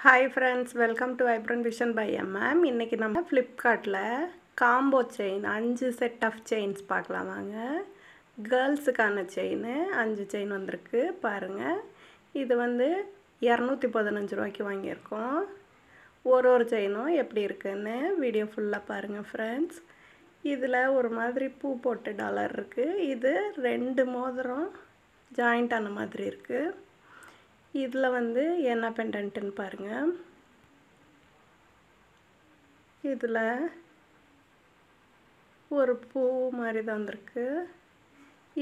Hi friends, welcome to Vibrant Vision by MM. இன்னைக்கு நம்ம Flipkartல combo chain 5 set of chains பார்க்கலாம் வாங்க. கேர்ள்ஸுக்கான செயின் 5 செயின் வந்திருக்கு பாருங்க. இது வந்து 215 ரூபாய்க்கு வாங்கியிருக்கோம். ஒரு செயினும் எப்படி இருக்குன்னு வீடியோ ஃபுல்லாக பாருங்கள் ஃப்ரெண்ட்ஸ். இதில் ஒரு மாதிரி பூ போட்டு டாலர் இருக்குது. இது 2 மோதிரம் ஜாயிண்ட் ஆன மாதிரி இருக்குது. இதில் வந்து என்ன பெண்டன்ட்டுன்னு பாருங்கள். இதில் ஒரு பூ மாதிரி தான் வந்திருக்கு.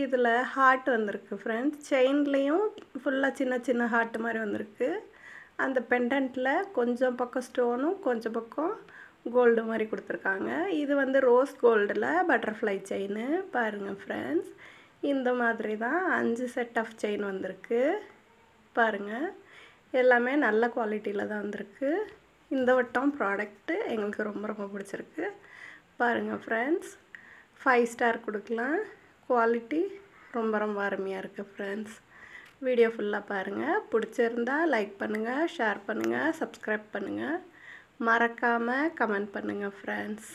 இதில் ஹார்ட் வந்திருக்கு ஃப்ரெண்ட்ஸ். செயின்லேயும் ஃபுல்லாக சின்ன சின்ன ஹார்ட் மாதிரி வந்திருக்கு. அந்த பெண்டன்ட்டில் கொஞ்சம் பக்கம் ஸ்டோனும் கொஞ்சம் பக்கம் கோல்டு மாதிரி கொடுத்துருக்காங்க. இது வந்து ரோஸ் கோல்டில் பட்டர்ஃப்ளை செயின் பாருங்கள் ஃப்ரெண்ட்ஸ். இந்த மாதிரி தான் 5 செட் ஆஃப் செயின் வந்திருக்கு பாருங்கள். எல்லாமே நல்ல குவாலிட்டியில் தான் வந்திருக்கு. இந்த வட்டம் ப்ராடக்ட்டு எங்களுக்கு ரொம்ப பிடிச்சிருக்கு பாருங்கள் ஃப்ரெண்ட்ஸ். 5 ஸ்டார் கொடுக்கலாம். குவாலிட்டி ரொம்ப அருமையாக இருக்குது ஃப்ரெண்ட்ஸ். வீடியோ ஃபுல்லாக பாருங்கள். பிடிச்சிருந்தா லைக் பண்ணுங்கள், ஷேர் பண்ணுங்கள், சப்ஸ்கிரைப் பண்ணுங்கள், மறக்காமல் கமெண்ட் பண்ணுங்கள் ஃப்ரெண்ட்ஸ்.